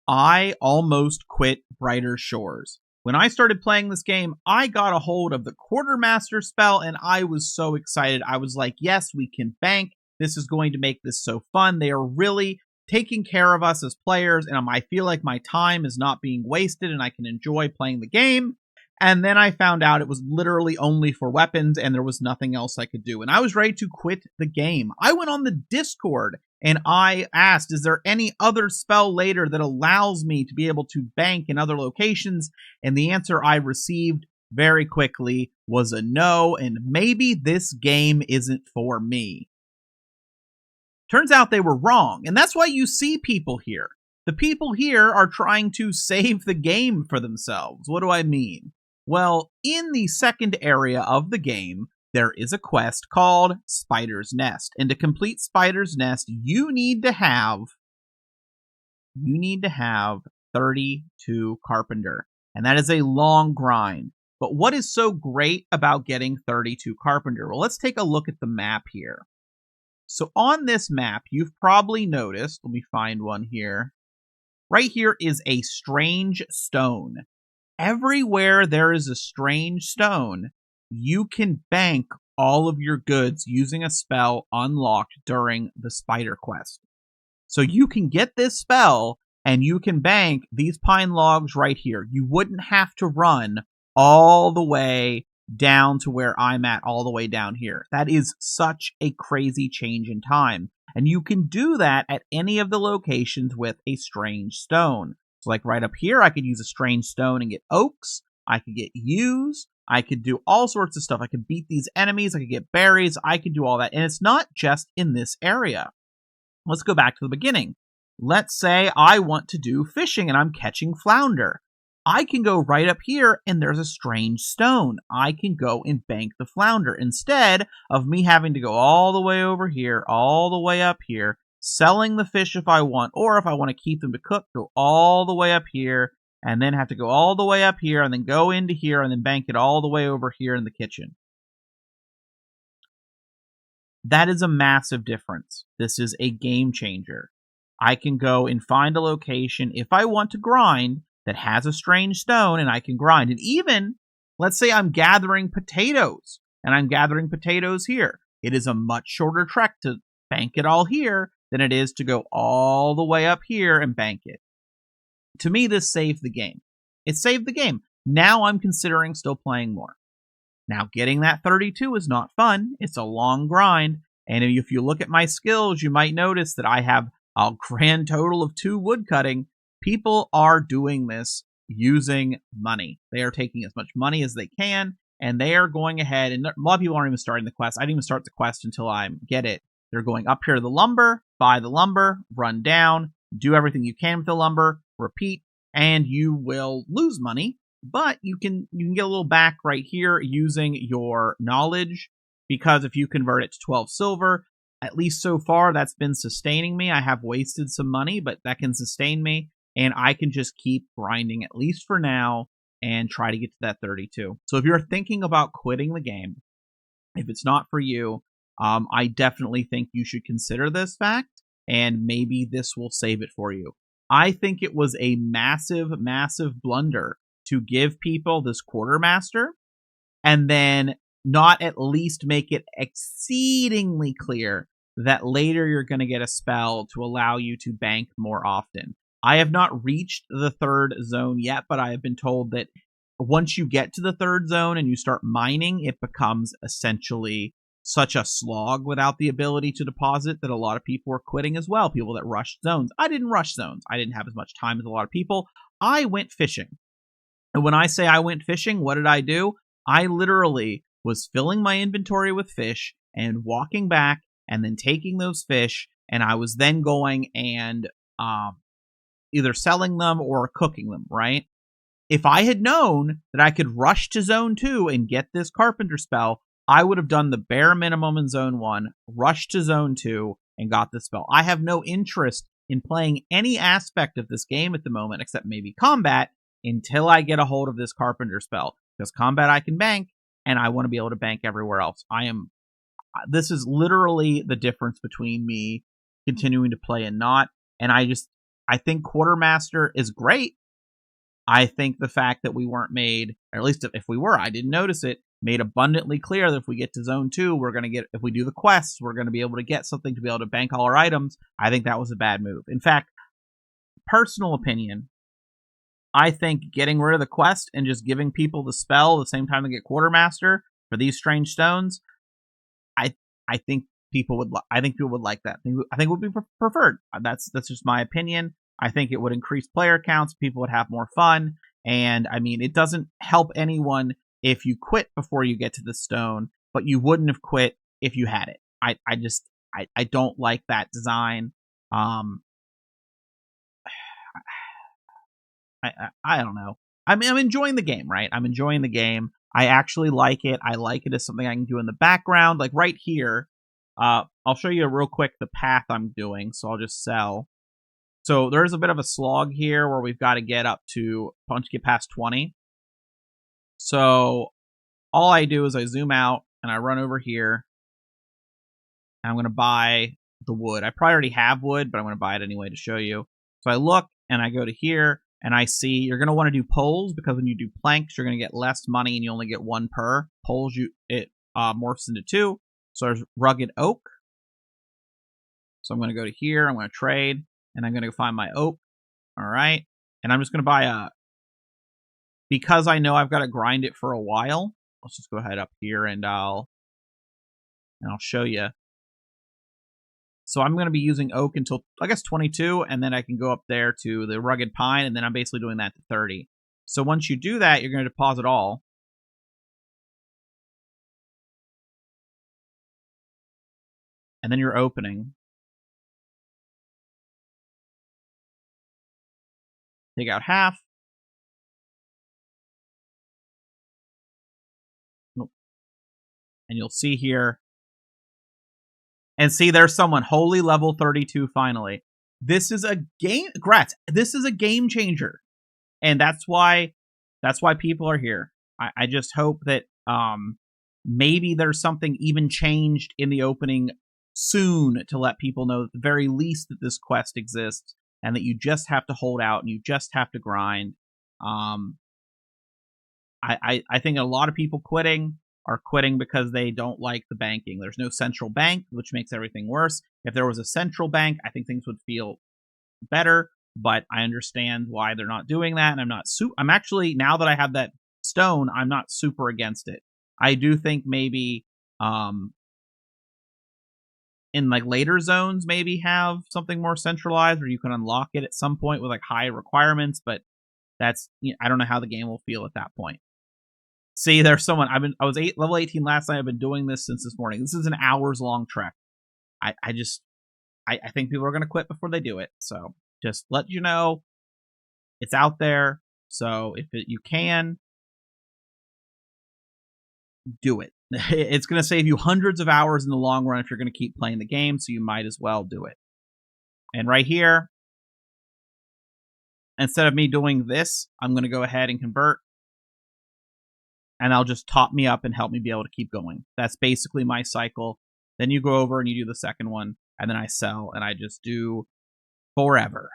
I almost quit Brighter Shores. When I started playing this game, I got a hold of the Quartermaster spell and I was so excited. I was like, yes, we can bank. This is going to make this so fun. They are really taking care of us as players, and I feel like my time is not being wasted and I can enjoy playing the game. And then I found out it was literally only for weapons and there was nothing else I could do. And I was ready to quit the game. I went on the Discord and I asked, is there any other spell later that allows me to be able to bank in other locations? And the answer I received very quickly was a no, and maybe this game isn't for me. Turns out they were wrong, and that's why you see people here. The people here are trying to save the game for themselves. What do I mean? Well, in the second area of the game, there is a quest called Spider's Nest. And to complete Spider's Nest, you need to have 32 Carpenter. And that is a long grind. But what is so great about getting 32 Carpenter? Well, let's take a look at the map here. So on this map, you've probably noticed, let me find one here. Right here is a strange stone. Everywhere there is a strange stone, you can bank all of your goods using a spell unlocked during the spider quest. So you can get this spell and you can bank these pine logs right here. You wouldn't have to run all the way down to where I'm at, all the way down here. That is such a crazy change in time. And you can do that at any of the locations with a strange stone. So like right up here, I could use a strange stone and get oaks. I could get yews. I could do all sorts of stuff. I could beat these enemies. I could get berries. I could do all that. And it's not just in this area. Let's go back to the beginning. Let's say I want to do fishing and I'm catching flounder. I can go right up here and there's a strange stone. I can go and bank the flounder instead of me having to go all the way over here, all the way up here, selling the fish if I want, or if I want to keep them to cook, go all the way up here and then have to go all the way up here and then go into here and then bank it all the way over here in the kitchen. That is a massive difference. This is a game changer. I can go and find a location if I want to grind that has a strange stone and I can grind. And even, let's say I'm gathering potatoes and I'm gathering potatoes here. It is a much shorter trek to bank it all here than it is to go all the way up here and bank it. To me, this saved the game. It saved the game. Now I'm considering still playing more. Now, getting that 32 is not fun. It's a long grind. And if you look at my skills, you might notice that I have a grand total of 2 woodcutting. People are doing this using money. They are taking as much money as they can, and they are going ahead, and a lot of people aren't even starting the quest. I didn't even start the quest until I get it. They're going up here to the lumber, buy the lumber, run down, do everything you can with the lumber, repeat, and you will lose money, but you can get a little back right here using your knowledge, because if you convert it to 12 silver, at least so far, that's been sustaining me. I have wasted some money, but that can sustain me. And I can just keep grinding, at least for now, and try to get to that 32. So if you're thinking about quitting the game, if it's not for you, I definitely think you should consider this fact, and maybe this will save it for you. I think it was a massive, massive blunder to give people this quartermaster, and then not at least make it exceedingly clear that later you're going to get a spell to allow you to bank more often. I have not reached the 3rd zone yet, but I have been told that once you get to the 3rd zone and you start mining, it becomes essentially such a slog without the ability to deposit that a lot of people are quitting as well, people that rushed zones. I didn't rush zones. I didn't have as much time as a lot of people. I went fishing. And when I say I went fishing, what did I do? I literally was filling my inventory with fish and walking back and then taking those fish, and I was then going and either selling them or cooking them, right? If I had known that I could rush to Zone 2 and get this Carpenter spell, I would have done the bare minimum in Zone 1, rushed to Zone 2, and got the spell. I have no interest in playing any aspect of this game at the moment, except maybe combat, until I get a hold of this Carpenter spell. Because combat I can bank, and I want to be able to bank everywhere else. This is literally the difference between me continuing to play and not, and I I think Quartermaster is great. I think the fact that we weren't made, or at least if we were, I didn't notice it, made abundantly clear that if we get to Zone 2, we're going to get, if we do the quests, we're going to be able to get something to be able to bank all our items. I think that was a bad move. In fact, personal opinion, I think getting rid of the quest and just giving people the spell the same time they get Quartermaster for these strange stones, I think people would like that. I think it would be preferred. That's just my opinion. I think it would increase player counts. People would have more fun. And I mean, it doesn't help anyone if you quit before you get to the stone, but you wouldn't have quit if you had it. I don't like that design. I don't know. I'm enjoying the game, right? I'm enjoying the game. I actually like it. I like it as something I can do in the background. Like right here, I'll show you real quick the path I'm doing. So I'll just sell. So there's a bit of a slog here where we've got to get up to get past 20. So all I do is I zoom out and I run over here. And I'm going to buy the wood. I probably already have wood, but I'm going to buy it anyway to show you. So I look and I go to here and I see you're going to want to do poles because when you do planks, you're going to get less money and you only get 1 per. Poles, it morphs into 2. So there's rugged oak. So I'm going to go to here. I'm going to trade. And I'm going to go find my oak. All right. And I'm just going to buy because I know I've got to grind it for a while. Let's just go ahead up here and I'll show you. So I'm going to be using oak until, I guess, 22. And then I can go up there to the rugged pine. And then I'm basically doing that to 30. So once you do that, you're going to deposit all. And then you're opening. Take out half. And you'll see here. And see, there's someone. Holy level 32 finally. This is a game. Grats. This is a game changer. And that's why people are here. I just hope that maybe there's something even changed in the opening soon to let people know at the very least that this quest exists. And that you just have to hold out and you just have to grind. I think a lot of people are quitting because they don't like the banking. There's no central bank, which makes everything worse. If there was a central bank, I think things would feel better. But I understand why they're not doing that, and I'm actually, now that I have that stone, I'm not super against it. I do think maybe in like later zones maybe have something more centralized where you can unlock it at some point with like high requirements, but that's, I don't know how the game will feel at that point. See, there's someone. I was level 18 last night. I've been doing this since this morning. This is an hours-long trek. I think people are going to quit before they do it. So just let you know, it's out there. So if you can, do it. It's going to save you hundreds of hours in the long run if you're going to keep playing the game, so you might as well do it. And right here, instead of me doing this, I'm going to go ahead and convert. And I'll just top me up and help me be able to keep going. That's basically my cycle. Then you go over and you do the second one, and then I sell, and I just do forever.